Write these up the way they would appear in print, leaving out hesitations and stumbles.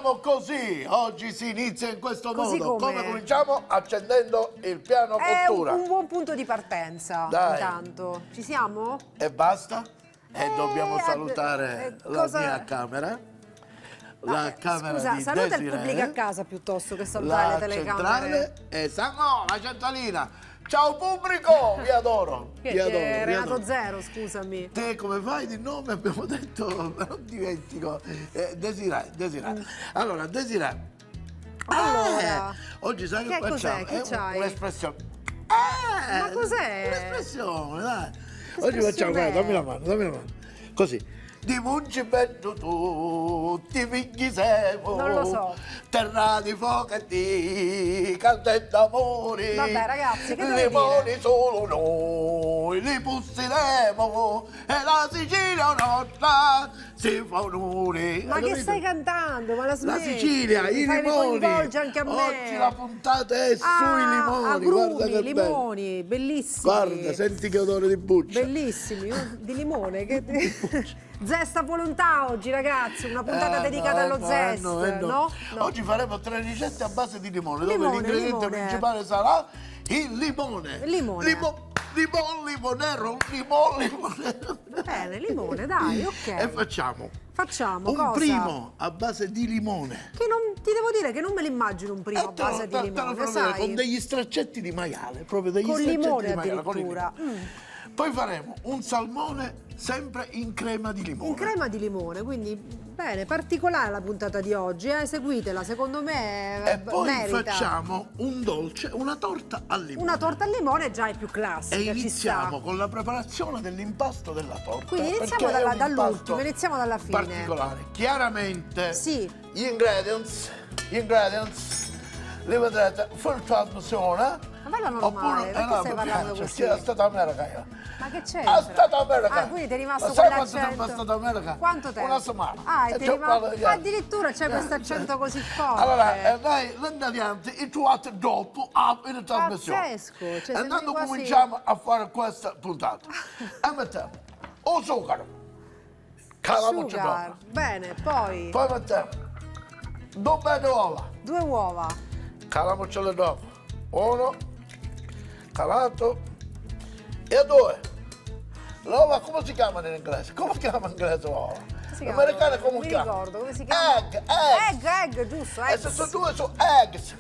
cominciamo così. Oggi si inizia in questo Così modo. come? Come cominciamo? Accendendo il piano È cottura. un buon punto di partenza. Dai. Intanto. Ci siamo? E basta? E dobbiamo ad- salutare cosa- la mia camera. La camera Scusa, di saluta il Desiree, pubblico a casa piuttosto che salutare la le telecamere. centrale e no, la centralina. Ciao pubblico, vi adoro. Che Vi adoro, è vi Renato adoro. Zero, scusami. Te come fai di nome? Abbiamo detto, me lo dimentico. Desiree. Allora, Desiree. Allora, oggi sai che che cos'è? facciamo? Che c'hai? Un'espressione. Ma cos'è? Un'espressione, dai. Che Oggi facciamo, espressione guarda, è? dammi la mano. Così. Di munci bello tutti figli siamo. Non lo so. Terra di fuoco e di calde d'amore. Vabbè, ragazzi, che devo limoni dire? solo noi li pusseremo e la Sicilia nostra si fa onore. Ma Hai che capito? stai cantando? Ma la La smetti? Sicilia, i Mi limoni. coinvolge anche a me. Oggi la puntata è sui limoni. Guarda agrumi, che bello. limoni, bellissimi. Guarda, senti che odore di buccia. Bellissimi, di limone. Zesta volontà oggi, ragazzi, una puntata dedicata allo zest, no? Oggi faremo 3 ricette a base di limone, dove Limone, l'ingrediente limone. principale sarà il limone. Limone. Limonero, limonero. Bene, limone, dai, ok. E facciamo Facciamo un cosa? primo a base di limone. Che non ti devo dire che non me lo immagino un primo a base di limone, Con sai? degli straccetti di maiale, proprio degli Con straccetti limone di maiale. con addirittura. limone. Poi faremo un salmone sempre in crema di limone. In crema di limone, quindi bene, particolare la puntata di oggi, seguitela, secondo me E poi merita. facciamo un dolce, una torta al limone. Una torta al limone già è più classica, E ci iniziamo sta. con la preparazione dell'impasto della torta. Quindi iniziamo perché è un dall'ultimo, impasto iniziamo dalla fine. particolare. Chiaramente Sì. gli ingredients li vedrete fuori trasmissione. Ma parlano normale, perché stai parlando così? È stata America io. Ma che c'entra? È stata America. Ah, quindi ti è rimasto Ma sai quanto quell'accento? tempo è stato America? Quanto tempo? Una settimana. Ah, E ti è già rimasto... parlo io. Addirittura c'è questo accento così forte. Allora, noi l'ingrediente li trovate dopo in trasmissione. Pazzesco, cioè, E sembri quando quasi- cominciamo a fare questa puntata, e mettiamo o zucchero, calamuccia Sugar. d'uovo. Bene, poi Poi mettiamo 2 belle uova, 2 uova. calamucciole d'uovo, 1, calato, e 2. L'uova come si chiamano in inglese? Come si chiama in inglese l'uova? Si In chiama? americano come Mi si chiama? ricordo, come si chiama? Egg, giusto, E se eggs. sono 2 sono eggs.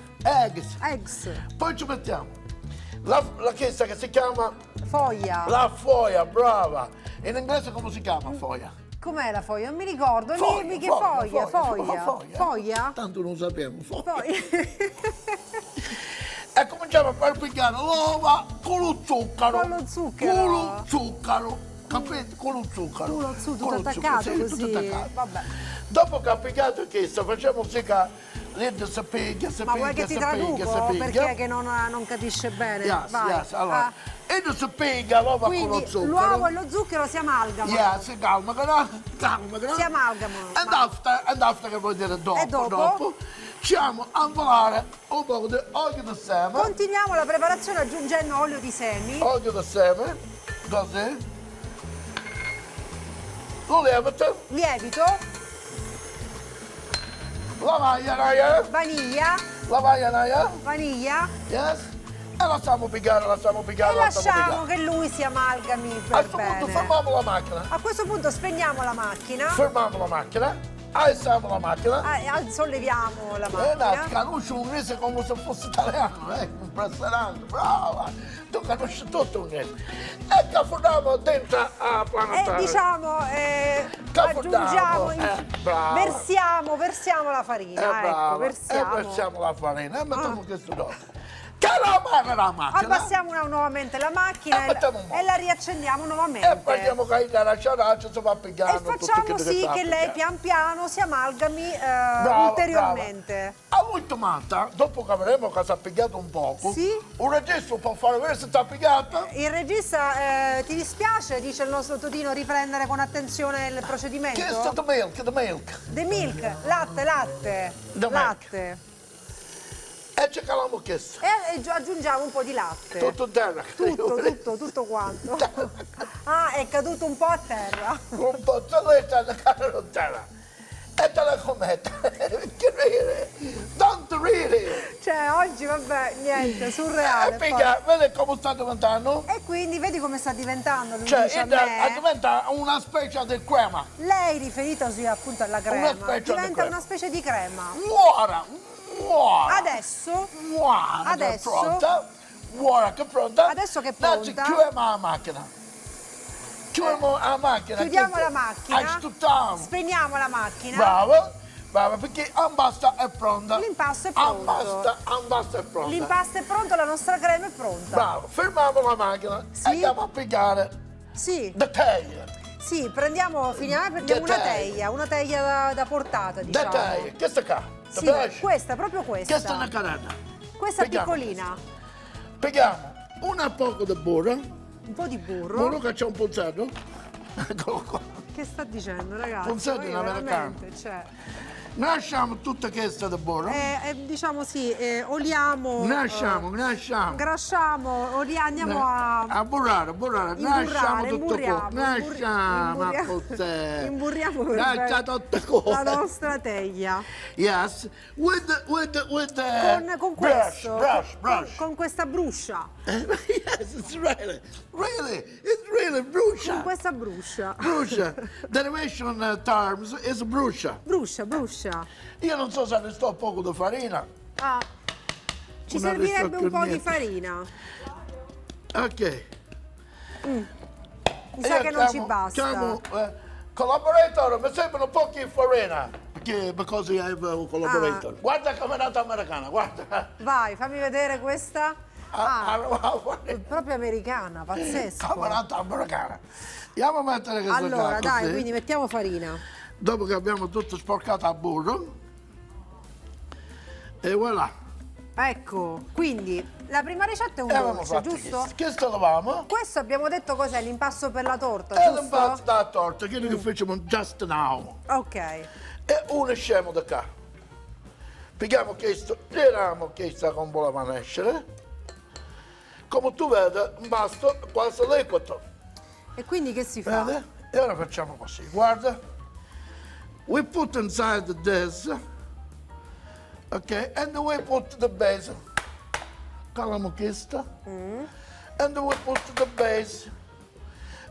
Eggs. Poi ci mettiamo la chiesa che si chiama Foglia. la foglia, brava. In inglese come si chiama foglia? Com'è la foglia? Non mi ricordo. Foglia, Dimmi che foglia, foglia. foglia. Foglia? Tanto non sappiamo. Foglia. Foglia. E cominciamo a far piccare l'uova con lo zucchero. Con lo zucchero. Con lo zucchero. Capite? Con lo zucchero. Con lo zucchero, Con tutto lo attaccato zucchero, sì, così. tutto attaccato. Vabbè. Dopo che ha piccato questo, facciamo sì che l'ente si piglia, Ma vuoi che ti traduco? Perché che non capisce bene? Vai. Yes. Allora, e non si piglia l'uova con lo Quindi zucchero. l'uovo e lo zucchero si amalgamano. Yes, calma, che no? Calma, che no? Si amalgamano. And after che vuol dire dopo, E dopo? ci andiamo a volare un po' di olio di seme. Continuiamo la preparazione aggiungendo olio di semi. Olio di seme, così. Lo lievito, Lievito, la maglia, vaniglia, vaniglia yes. E lasciamo piccare, e lasciamo piccare. che lui si amalgami A per questo punto bene. fermiamo la macchina. A questo punto spegniamo la macchina, Fermiamo la macchina, alziamo la macchina. solleviamo la E macchina. conosci un inglese come se fosse italiano, impressionante, brava. Tu conosci tutto un inglese. E caffoniamo dentro a E planetare. diciamo, Capodanno, aggiungiamo, brava. versiamo la farina, ecco, versiamo. E versiamo la farina e mettiamo questo dopo. Calamare la macchina. Abbassiamo nuovamente la macchina E mettiamo un po'. e la riaccendiamo nuovamente. E prendiamo che la ciaraccia si va pigliando. E facciamo sì che lei pian piano si amalgami Brava, ulteriormente. All'ultimata, dopo che avremo che si è pigliato un poco, Sì. un registro può fare vedere se sta pigliata. Il regista, ti dispiace, dice il nostro Totino, riprendere con attenzione il procedimento? Che è stato milk, the milk. The milk, latte. The milk. Latte. E ci caliamo questo. E aggiungiamo un po' di latte. Tutto terra. Tutto quanto. Ah, è caduto un po' a terra. Un po' di terra. E te la commette. Che vabbè, niente, surreale. poi. Vedi come sta diventando? E quindi vedi come sta diventando, lui Cioè, dice a me. diventa una specie di crema. Lei riferitosi appunto alla crema, specie di diventa crema. una specie di crema. Buona, buona. Adesso, Buona, Adesso- che è pronta. Buona, che è pronta. Adesso che è Adesso pronta. chiudiamo la macchina. Chiudiamo la macchina. chiudiamo che- la macchina, Aspettamo. spegniamo la macchina. Bravo, bravo, perché l'impasto è pronta. L'impasto è pronto. L'impasto è pronta. L'impasto è pronto, la nostra crema è pronta. Bravo, fermiamo la macchina Sì. e andiamo a pigliare Sì, la teglia. sì, prendiamo Dettagli. una teglia da portata, La diciamo. teglia, questa qua. Ti Sì, piace? questa, proprio questa. Questa è una carena. Questa Pigliamo piccolina. Pigliamo un poco di burro. Un po' di burro. Burro che c'è un puzzato. Eccolo qua. Che sta dicendo, ragazzi? Punzette Poi in americano. veramente, cioè, Lasciamo tutta questa di burro. diciamo sì, oliamo. Lasciamo. Grasciamo, andiamo a burrare. Lasciamo tutto qua. Lasciamo a puzzare. imburriamo Lascia tutto qua. la nostra teglia. Yes. With the Con brush, questo, brush. con questa bruscia. Yes, it's really brucia. Con questa bruscia. Brucia. Derivation terms is brucia. Bruscia. Io non so se ne sto poco di farina. Ah, ci Una servirebbe un po' di niente. farina. Ok. Mi sa che non ci basta. Collaborator, mi servono pochi farina. Because I have a collaborator. Guarda come è nata americana, guarda. Vai, fammi vedere questa. Proprio americana, Come è pazzesco. nata americana. Andiamo a mettere questa Allora, qua, dai, così. quindi mettiamo farina. Dopo che abbiamo tutto sporcato a burro. E voilà. Ecco, quindi la prima ricetta è un E avevamo dolce, fatto giusto? questo dovevamo. Questo abbiamo detto cos'è, l'impasto per la torta, E l'impasto giusto? da torta, quello che facciamo just now. Ok. E unisciamo da qua. Pigliamo questo, tiriamo questa con voleva nascere. Come tu vedi, l'impasto è quasi liquido. E quindi che si fa? Vedi? E ora facciamo così, guarda. We put inside this, okay, and we put the base. Caliamo questa. And we put the base.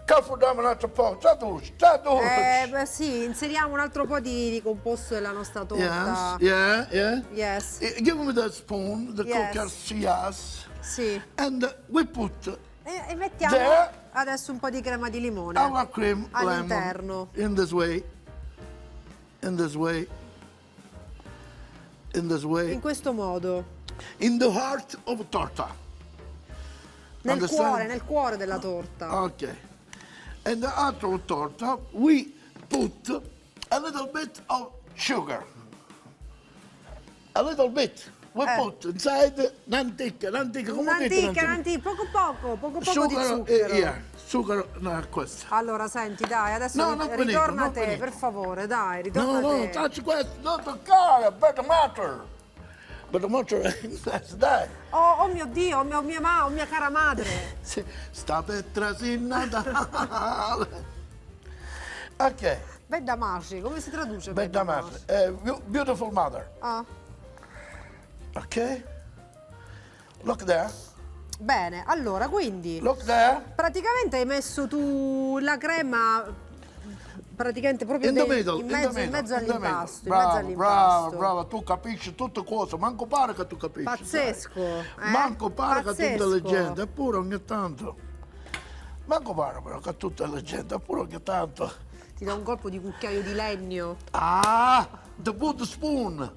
Caffè un altro po', traduci. Beh, sì, inseriamo un altro po' di composto della nostra torta. Yeah. Yes. Give me the spoon, the Yes. cooker's yes. Sì. And we put E mettiamo There. adesso un po' di crema di limone. our cream All'interno. lemon in this way. In this way. In this way. In questo modo. In the heart of torta. Understand? Nel cuore della torta. Okay. And the heart of torta, we put a little bit of sugar. A little bit. We put inside l'antica, Un'antica, poco di zucchero. zucchero, no, questo. Allora, senti, dai, adesso No, non finito, ritorna a non te, finito. per favore, dai, ritorna No, a te. tacci questo, non toccare, better matter. Better matter, dai. Oh mio Dio, oh mia cara madre. Sta per trasì Natale. Ok, Bedda Maci, come si traduce? better matter. Beautiful mother. Ah, Ok? Look there. bene, allora, quindi, Look there. praticamente hai messo tu la crema, praticamente proprio In the middle, in mezzo all'impasto. Brava, tu capisci tutte cose, manco pare che tu capisci. Pazzesco. dai. Manco pare che tu Pazzesco. intelligente, eppure ogni tanto. Manco pare però che tu intelligente, eppure ogni tanto. Ti do un colpo di cucchiaio di legno. Ah, the wood spoon.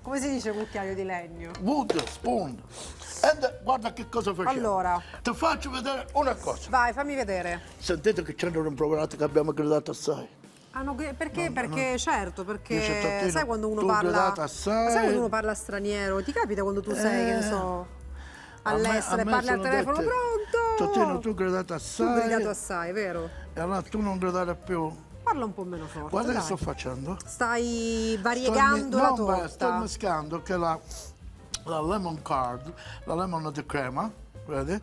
Come si dice cucchiaio di legno? Wood spoon. E guarda che cosa facciamo. Allora. Ti faccio vedere una cosa. Vai, fammi vedere. Sentite che ci hanno rimproverato che abbiamo gridato assai. Ah, no, perché? Perché certo, Dice perché Tattino, sai quando uno tu parla. gridate assai. Sai quando uno parla straniero? Ti capita quando tu sei, che ne so, all'estero A e me parli al sono telefono, dette, pronto? Tattino, tu gridato Tu assai. gridato assai, vero? E allora tu non gridare più. Parla un po' meno forte. Guarda che dai. sto facendo. Stai variegando la torta. Sto mescando che la lemon curd, la lemon di crema, vedi?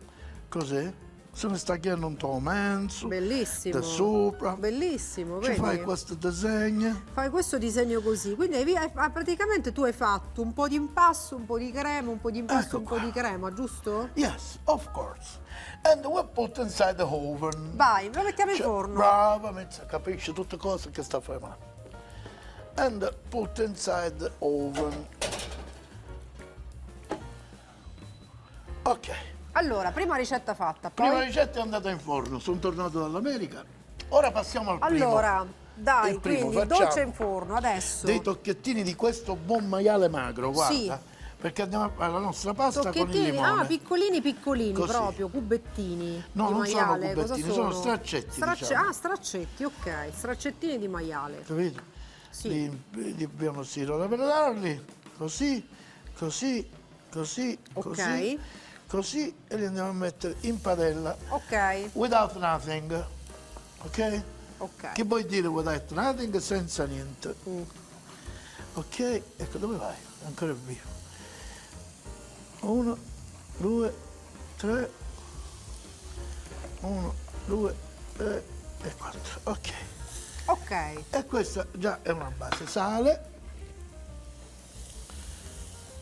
Così, se ne sta chiedendo un po' menso, Bellissimo. da sopra. Bellissimo, Ci vedi? fai questo disegno. Fai questo disegno così, quindi praticamente tu hai fatto un po' di impasto, un po' di crema, un po' di impasto, Ecco un po' qua. di crema, giusto? Yes, of course. And we put inside the oven. Vai, lo mettiamo in Cioè, forno. brava, capisci tutte cose che sta facendo. And put inside the oven. Ok, Allora, prima ricetta fatta, poi... prima ricetta è andata in forno, sono tornato dall'America. Ora passiamo al primo. Allora, dai, Il primo, quindi facciamo dolce in forno, adesso. dei tocchettini di questo buon maiale magro, guarda. Sì. Perché andiamo a fare la nostra pasta con il Tocchettini, limone. piccolini piccolini, Così. proprio, cubettini No, di non sono maiale. cubettini, cosa sono straccetti, diciamo. Ah, straccetti, ok, straccettini di maiale. Capito? Sì. Li abbiamo stirati per darli, così, così, così, così, così e li andiamo a mettere in padella. Ok, Without nothing, ok? ok. Che vuoi dire without nothing? Senza niente. Ok, ecco dove vai? Ancora via. 1, 2, 3. 1, 2, 3 e 4. Ok. Ok, E questa già è una base. Sale.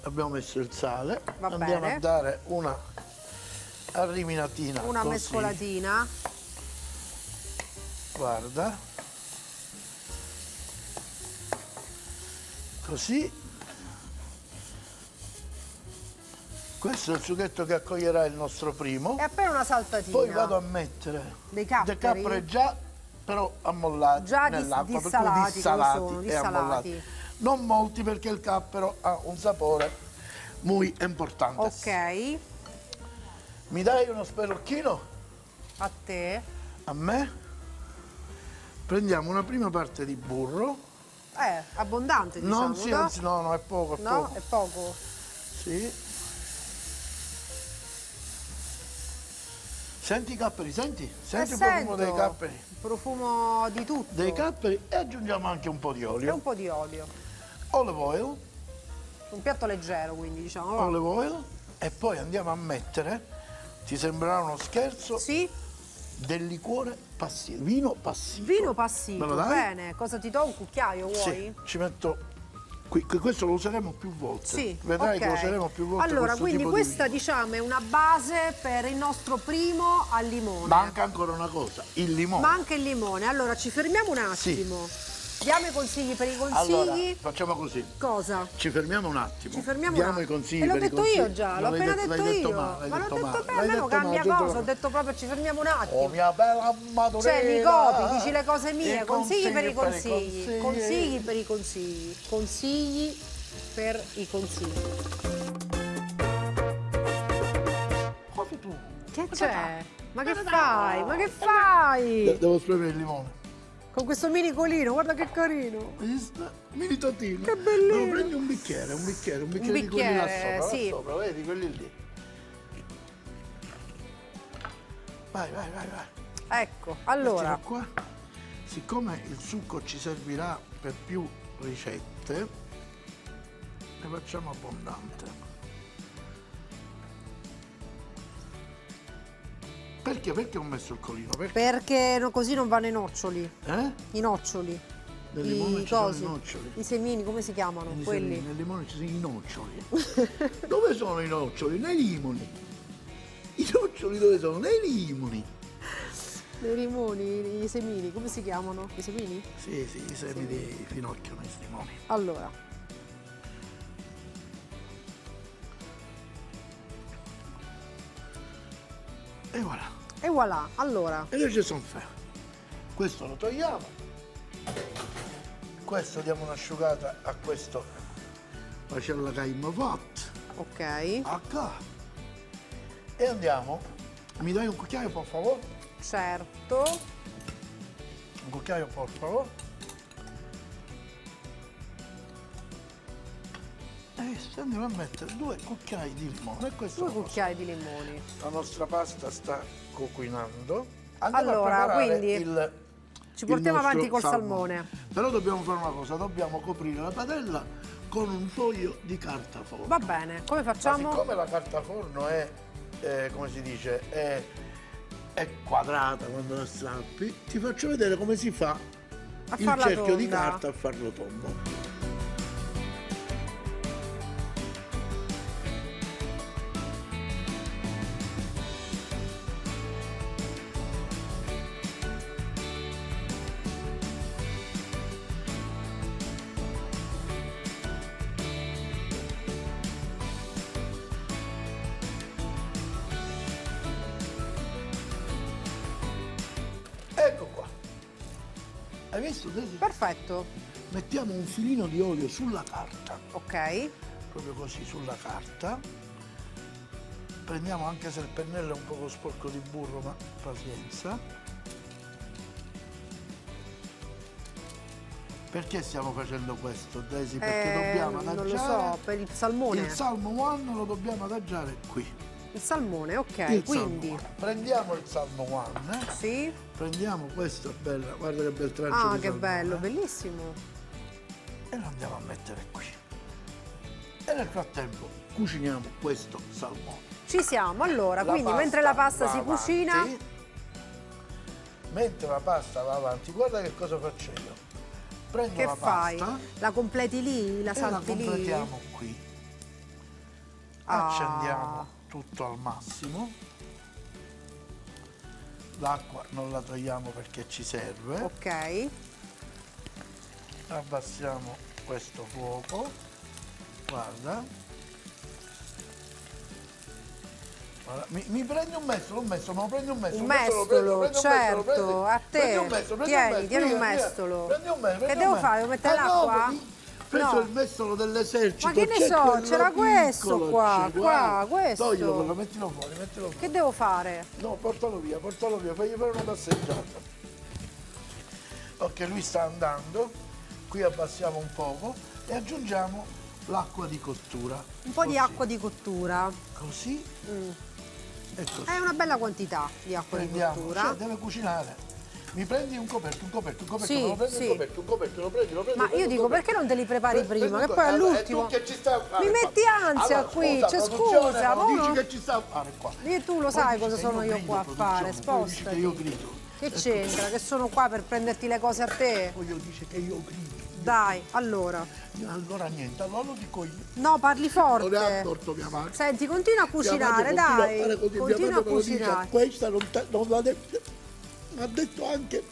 Abbiamo messo il sale. Va Andiamo bene. a dare una arriminatina. una così. mescolatina. Guarda. Così. Questo è il sughetto che accoglierà il nostro primo. E appena una saltatina. Poi vado a mettere Dei capperi? già però ammollati Già nell'acqua, per dissalati, cui come dissalati sono, e dissalati. ammollati. Non molti perché il cappero ha un sapore molto importante. Ok, Mi dai uno spelocchino? a te. A me? Prendiamo una prima parte di burro. Abbondante, diciamo. Non si, no, è poco, è No, poco. è poco. Sì. Senti i capperi, senti? Senti il profumo dei capperi. Il profumo di tutto. Dei capperi e aggiungiamo anche un po' di E olio. un po' di olio. Olive oil, Un piatto leggero, quindi, diciamo. va. olive oil e poi andiamo a mettere, ti sembrerà uno scherzo, Sì, del liquore passivo, vino passivo. vino Me passivo, lo dai? bene. Cosa ti do? Un cucchiaio, vuoi? Sì, ci metto qui, questo lo useremo più volte. Sì, Vedrai che ok. lo useremo più volte. Allora, questo quindi tipo di questa vino. diciamo è una base per il nostro primo al limone. Manca ancora una cosa, il limone. Manca il limone. Allora, ci fermiamo un attimo. Diamo i consigli per i consigli. Allora, facciamo così. Cosa? Ci fermiamo un attimo. Ci fermiamo Diamo un i attimo. consigli. E l'ho per i detto consigli. io già, l'ho No, appena l'hai detto io. male, Ma l'ho detto male. bene, L'hai almeno detto cambia male, cosa, ho detto proprio ci fermiamo un attimo. Oh mia bella madurina. Cioè, mi copi, dici le cose mie, I consigli per i consigli. consigli. Consigli per i consigli. Consigli per i consigli. Cosa tu? Che c'è? Ma che fai? Ma che fai? Devo spremere il limone. Con questo mini colino, guarda che carino. Mini totino. Che bellino. No, prendi un bicchiere di quelli là bicchiere, sopra, sì. là sopra, vedi quelli lì. Vai. Ecco, allora, Mettilo qua. Siccome il succo ci servirà per più ricette, ne facciamo abbondante. Perché? Perché ho messo il colino? perché così non vanno i noccioli. I noccioli. Nel limone I ci sono cosi. i noccioli. I semini, come si chiamano? Quelli. Nel limone ci sono i noccioli. Dove sono i noccioli? Nei limoni. I noccioli dove sono? Nei limoni. Dei limoni, i semini, come si chiamano? I semini? Sì, i semi di finocchio nei limoni. Allora, E voilà. e voilà, allora, E io ci sono fermo. Questo lo togliamo. Questo diamo un'asciugata a questo macello che abbiamo fatto. ok, A qua. E andiamo. Mi dai un cucchiaio per favore? certo, Un cucchiaio per favore. E andiamo a mettere 2 cucchiai di limone. E questo 2 lo posso. cucchiai di limoni. La nostra pasta sta cucinando. Andiamo Allora, a preparare quindi ci portiamo il nostro avanti col salmone. Però dobbiamo fare una cosa, dobbiamo coprire la padella con un foglio di carta forno. Va bene, come Ma facciamo? siccome la carta forno è, come si dice, è è quadrata quando la strappi, ti faccio vedere come si fa A il farla cerchio di tonda. carta a farlo tondo. Ecco qua. Hai visto? Desi? Perfetto. Mettiamo un filino di olio sulla carta, Ok. proprio così sulla carta. Prendiamo, anche se il pennello è un poco sporco di burro, ma pazienza. Perché stiamo facendo questo, Desi? Perché dobbiamo adagiare. Non lo so, per il salmone. Il salmo one lo dobbiamo adagiare qui. Il salmone, ok. Il Quindi, salmo one. Prendiamo il salmo one, sì. prendiamo questa bella, guarda che bel trancio Ah, di che salmone, bello, bellissimo. e lo andiamo a mettere qui. E nel frattempo cuciniamo questo salmone. Ci siamo, allora, La quindi mentre la pasta va si avanti, cucina, mentre la pasta va avanti, guarda che cosa faccio io. Prendo che la fai? pasta La completi lì? La e la salti lì? completiamo qui. Ah. Accendiamo tutto al massimo. L'acqua non la togliamo perché ci serve. Ok. Abbassiamo questo fuoco. Guarda. Guarda, mi prendi un mestolo, me lo prendi un mestolo. Un lo prendo, mestolo, certo, a te. Prendi un mestolo, Tieni un via, via. mestolo. Prendi un mestolo. Che devo fare? Devo mettere l'acqua? No, preso No. il mestolo dell'esercito. Ma che ne c'è so, quello c'era questo piccolo, qua, c'è, qua, guarda. questo. Toglilo quello, mettilo fuori, mettilo fuori. Che devo fare? No, portalo via, fagli fare una passeggiata. Ok, lui sta andando, qui abbassiamo un poco e aggiungiamo l'acqua di cottura. Un po' di Così. acqua di cottura. Così e così. È una bella quantità di acqua di Prendiamo, cottura. cioè deve cucinare. Mi prendi un coperto, Sì, me lo prendi sì. un coperto, lo prendi. Ma lo io prendi, dico, lo perché non te li prepari prendi. prima? Che Prendi- poi allora, all'ultimo. è tu che ci stai a fare Mi qua. metti ansia Allora, qui, scusa, cioè, produzione, scusa, non mo dici no. che ci sta a fare qua. Io tu lo Poi sai dici cosa che sono io grido, qua a fare, produzione, poi dici che spostati. io grido. Che Ecco, c'entra? Che sono qua per prenderti le cose a te? poi io dice che io grido. Dai, allora. Allora niente, allora lo dico io. No, parli Non è forte. accorto mia madre. Senti, continua a cucinare, Mia madre dai. continua a fare così, mia Continua a madre me lo dice, cucinare. questa non l'ha detto. Ha detto anche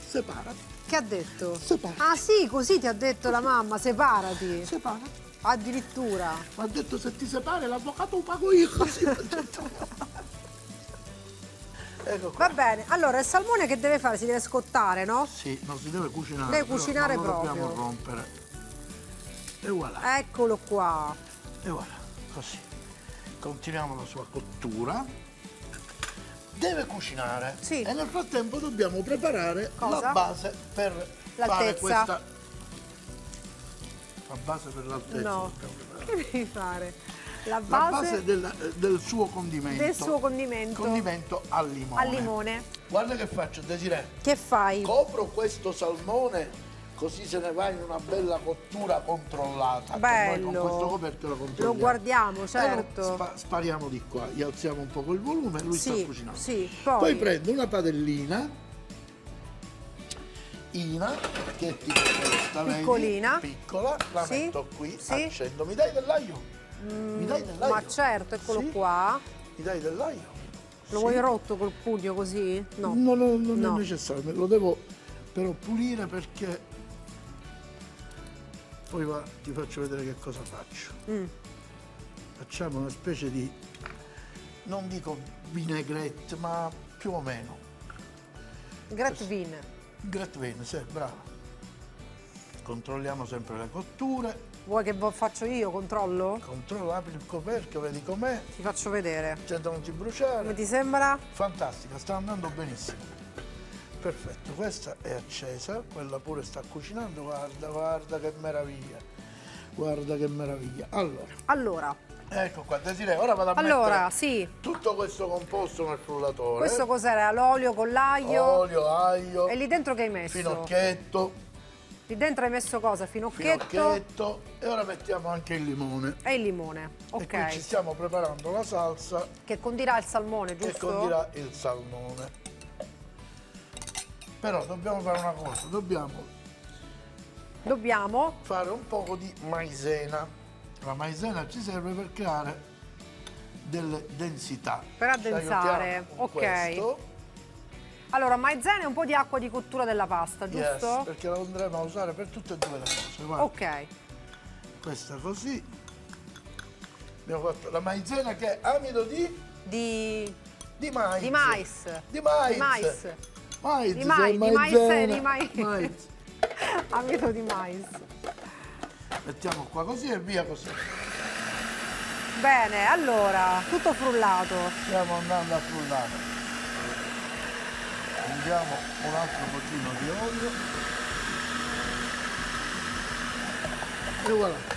separati. Che ha detto? Separati. Ah sì, così ti ha detto la mamma, separati. Separati. Addirittura. Mi ha detto se ti separi l'avvocato lo pago io. Così m'ha detto. Ecco qua. Va bene, allora il salmone che deve fare? Si deve scottare, no? Sì, non si deve cucinare. Deve però cucinare non lo proprio. dobbiamo rompere. E voilà, Eccolo qua. e voilà, così. Continuiamo la sua cottura. Deve cucinare. Sì. E nel frattempo dobbiamo preparare Cosa? la base per fare L'altezza. questa. La base per l'altezza. No. dobbiamo preparare. Che devi fare? La La base, base del suo condimento. del suo condimento. Condimento al limone. al limone. Guarda che faccio, Desiree. Che fai? Copro questo salmone così se ne va in una bella cottura controllata. che Bello. Noi con questo coperto lo controlliamo. Lo guardiamo, E lo certo. spariamo di qua, gli alziamo un po' il volume e lui sta Sì, cucinando. sì, Poi poi. prendo una padellina, che è tipo questa, vedi? Piccolina. Piccola, la Sì, metto qui, sì. accendo. Mi dai dell'aglio? Mi dai dell'aglio? Ma certo, eccolo Sì? qua. Mi dai dell'aglio? Lo Sì. vuoi rotto col pugno così? No. No, non No. è necessario, lo devo però pulire perché poi ti faccio vedere che cosa faccio. Mm. Facciamo una specie di, non dico vinaigrette, ma più o meno. Gratvin. Gratin, sì, bravo. Controlliamo sempre le cotture. Vuoi che faccio io? Controllo? Controllo, apri il coperchio, vedi com'è. Ti faccio vedere. Sento non ti Come bruciare. ti sembra? Fantastica, sta andando benissimo. Perfetto, questa è accesa, quella pure sta cucinando, guarda che meraviglia. Guarda che meraviglia. Allora, Ecco qua, Desiree, ora vado a allora, mettere sì. tutto questo composto nel frullatore. Questo cos'era? L'olio con l'aglio? Olio, aglio, E lì dentro che hai messo? finocchietto, Lì dentro hai messo cosa? Finocchietto, finocchietto e ora mettiamo anche il limone. e il limone. E qui ci Ok. stiamo preparando la salsa Che condirà il salmone, che giusto? condirà il salmone. Però dobbiamo fare una cosa, dobbiamo Dobbiamo. fare un po' di maizena. La maizena ci serve per creare delle densità. Per Ci addensare, aiutiamo con ok. questo. Allora, maizena e un po' di acqua di cottura della pasta, Yes, giusto? perché la andremo a usare per tutte e due le cose. Guarda. Ok. Questa così. Abbiamo fatto la maizena che è amido Di mais. Di mais. Di mais. Di mais. Mais, Di mais, sei di mais, maizena. di mais. Mais. Amido di mais. Mettiamo qua così e via così. Bene, allora, tutto frullato. Stiamo andando a frullare. Prendiamo un altro pochino di olio. E voilà.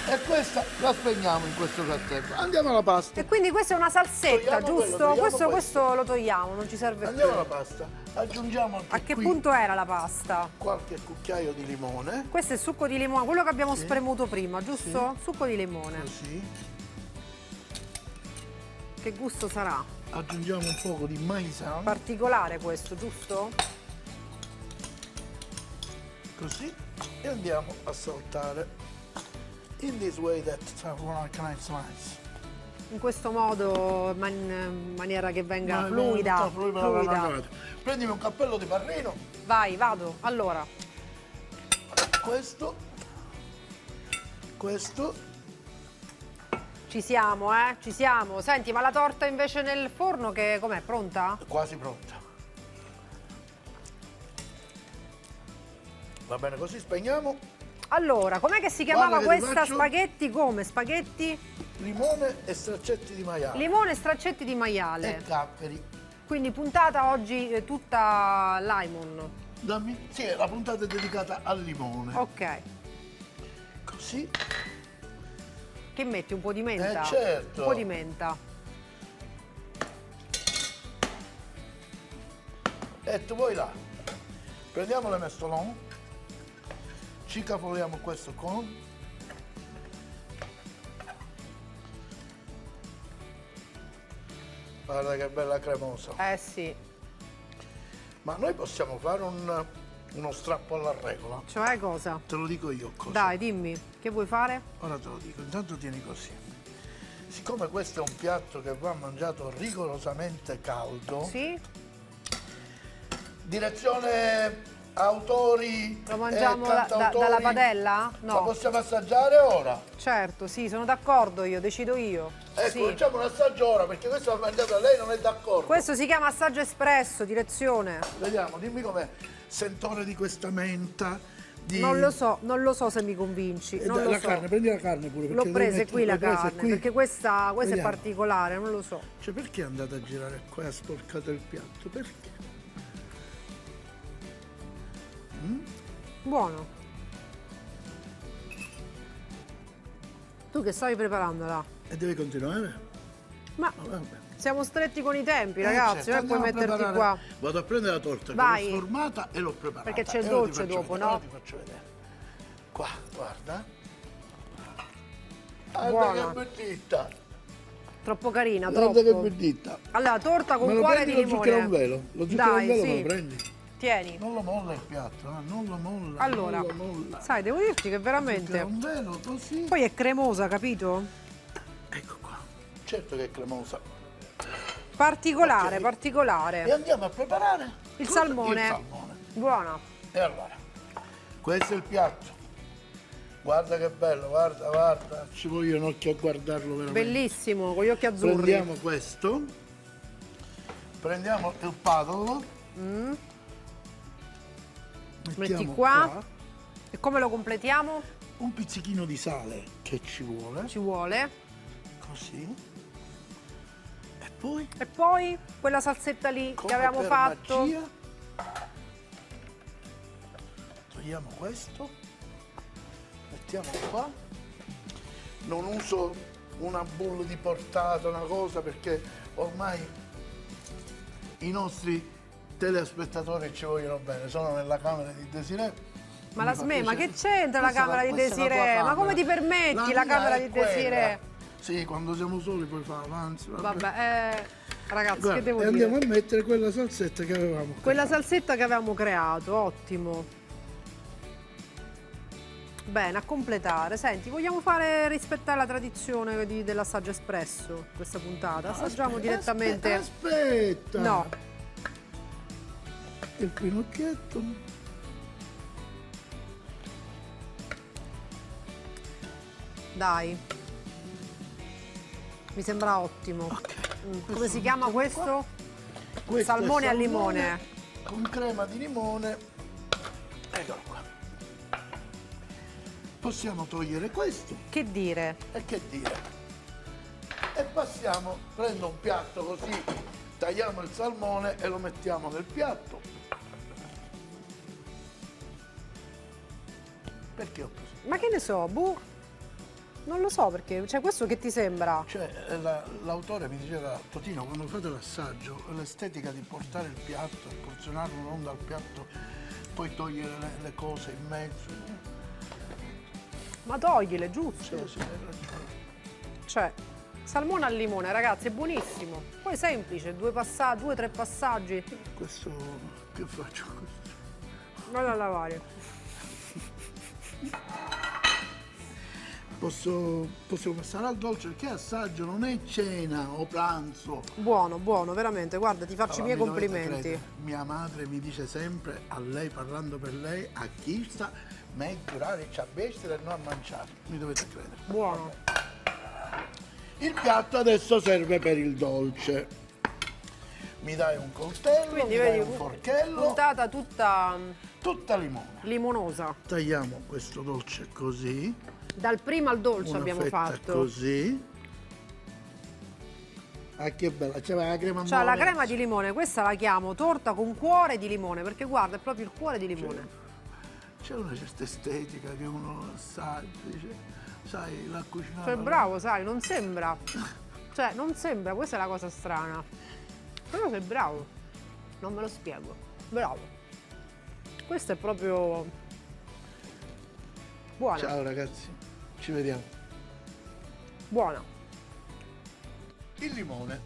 E questa la spegniamo in questo frattempo. Andiamo alla pasta. E quindi questa è una salsetta, Togliamo quello, giusto? togliamo questo questo. lo togliamo, non ci serve Andiamo più. alla pasta. Aggiungiamo anche A che qui punto era la pasta? qualche cucchiaio di limone. Questo è il succo di limone, quello che abbiamo spremuto prima, giusto? Succo di limone. Così. Che gusto sarà? Aggiungiamo un poco di maizena. Particolare questo, giusto? Così. E andiamo a saltare. In this way that nice. In questo modo, in maniera che venga fluida. Fluida. Prendimi un cappello di parrino. Vai, vado. Allora, Questo. ci siamo, eh? Ci siamo. Senti, ma la torta invece nel forno che com'è? Pronta? Quasi pronta. Va bene, così spegniamo. Allora, com'è che si chiamava Guarda che ti questa? faccio- Spaghetti come? Spaghetti? Limone e straccetti di maiale. Limone e straccetti di E maiale. capperi. Quindi puntata oggi tutta limon. Dammi. Sì, la puntata è dedicata al limone. Ok. Così. Che metti? Un po' di menta? certo. Un po' di menta. E tu vuoi là. Prendiamo le mestolon. Ci cavoliamo questo con. Guarda che bella cremosa. Eh sì. Ma noi possiamo fare uno strappo alla regola. Cioè cosa? Te lo dico io cosa. Dai, dimmi. Che vuoi fare? Ora te lo dico, intanto tieni così. Siccome questo è un piatto che va mangiato rigorosamente caldo, Sì? direzione autori Lo mangiamo e cantautori, dalla padella? La No. possiamo assaggiare ora? Certo, sì, sono d'accordo io, decido io. Ecco, Sì. facciamo un assaggio ora perché questo va mangiato lei non è d'accordo. Questo si chiama assaggio espresso, direzione. Vediamo, dimmi com'è. Sentore di questa menta. Non lo so se mi convinci. Non lo la so. carne, prendi la carne pure. perché L'ho devi presa mettere- qui la l'hai presa carne, qui. perché questa è Vediamo. particolare, non lo so. Cioè, perché è andata a girare qua e ha sporcato il piatto? Perché? Buono. Tu che stavi preparandola? E devi continuare? Ma Vabbè. siamo stretti con i tempi, ragazzi, certo, non puoi andiamo a metterti preparare. qua. Vado a prendere la torta Vai. che l'ho sformata e l'ho preparata. Perché c'è il E ora ti dolce faccio dopo, vedere, no? ora ti faccio vedere. Qua, guarda. Guarda Buona. che bellita. Troppo carina, Guarda che troppo. bellita. Allora, torta con Me lo cuore prendi di lo zucchero in limone. velo? Lo zucchero Dai, in velo sì. me lo prendi? Tieni. Non lo molla il piatto, non lo molla. Allora, non lo molla. sai, devo dirti che Zucchero veramente... in velo, così. Poi è cremosa, capito? Ecco qua. Certo che è cremosa. Particolare, Ok. E particolare. andiamo a preparare Il cosa? salmone. Il salmone. Buona. E allora, questo è il piatto. Guarda che bello, guarda, guarda. Ci voglio un occhio a guardarlo veramente. Bellissimo, con gli occhi azzurri. Prendiamo questo. Prendiamo il paddle. Metti Mettiamo qua. E come lo completiamo? un pizzichino di sale che ci vuole. Ci vuole. Così. E poi E poi quella salsetta lì che come avevamo per fatto. magia, togliamo questo, mettiamo qua. Non uso una bolla di portata, una cosa, perché ormai i nostri telespettatori ci vogliono bene, sono nella camera di Desiree. Ma ma che c'entra la camera di Questa è la tua Desiree? Ma camera. come ti permetti la mia camera è di quella. Desiree? Sì, quando siamo soli poi fa avanti. Vabbè, ragazzi, Guarda, che devo e andiamo dire? a mettere quella salsetta che avevamo. Quella salsetta che avevamo creato, ottimo. Bene, a completare. Senti, vogliamo rispettare la tradizione dell'assaggio espresso questa puntata? Assaggiamo direttamente. Aspetta! No, Il pinocchietto. dai. Mi sembra ottimo. Come si chiama questo? Questo è Salmone al limone. con crema di limone. Eccolo qua. Possiamo togliere questo Che dire? e che dire? E passiamo, prendo un piatto così, tagliamo il salmone e lo mettiamo nel piatto. Perché ho preso? Ma che ne so, boh. Non lo so perché, cioè questo che ti sembra? Cioè, l'autore mi diceva, Totino, quando fate l'assaggio, l'estetica di portare il piatto e porzionarlo non dal piatto, poi togliere le cose in mezzo. Ma toglile, giusto? Sì, hai ragione. Cioè, salmone al limone, ragazzi, è buonissimo. Poi semplice, due o tre passaggi. Questo, che faccio questo? Vado a lavare. Posso passare al dolce perché assaggio non è cena o pranzo. Buono, buono, veramente. Guarda, ti faccio i miei mi dovete complimenti. credere, mia madre mi dice sempre, a lei parlando per lei, a chi sta meglio curare a bestia e non a mangiare. Mi dovete credere. Buono. Il piatto adesso serve per il dolce. Mi dai un coltello, Quindi mi dai vedi, un forchello, puntata tutta tutta limone. limonosa. Tagliamo questo dolce così, Dal primo al dolce una abbiamo fetta fatto. così. Ah, che bella, c'è la crema Cioè la molle. crema di limone, questa la chiamo torta con cuore di limone, perché guarda, è proprio il cuore di limone. C'è una certa estetica che uno assaggia, dice, sai, la cucinata. Cioè bravo, sai, non sembra. Cioè, non sembra, questa è la cosa strana. Però sei bravo. Non me lo spiego. Bravo. Questo è proprio buona. Ciao ragazzi, ci vediamo. Buona. Il limone.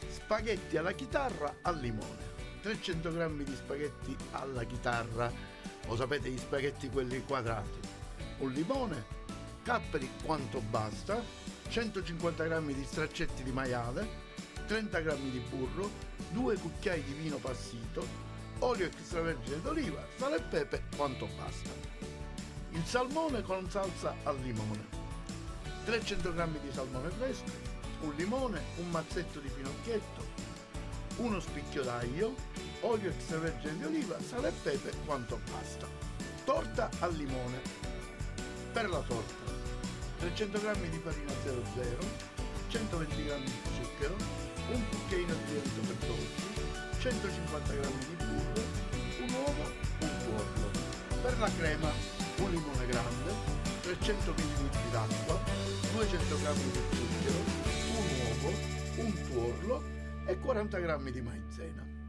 Spaghetti alla chitarra al limone. 300 grammi di spaghetti alla chitarra. Lo sapete, gli spaghetti quelli quadrati. Un limone, capperi quanto basta, 150 grammi di straccetti di maiale, 30 grammi di burro, 2 cucchiai di vino passito, olio extravergine d'oliva, sale e pepe quanto basta. Il salmone con salsa al limone. 300 grammi di salmone fresco, un limone, un mazzetto di finocchietto, uno spicchio d'aglio, olio extravergine di oliva, sale e pepe quanto basta. Torta al limone. Per la torta 300 g di farina 00, 120 g di zucchero, un cucchiaino di lievito per dolci, 150 g di burro, un uovo, un tuorlo. Per la crema un limone grande, 300 ml d'acqua, 200 g di zucchero, un uovo, un tuorlo e 40 g di maizena.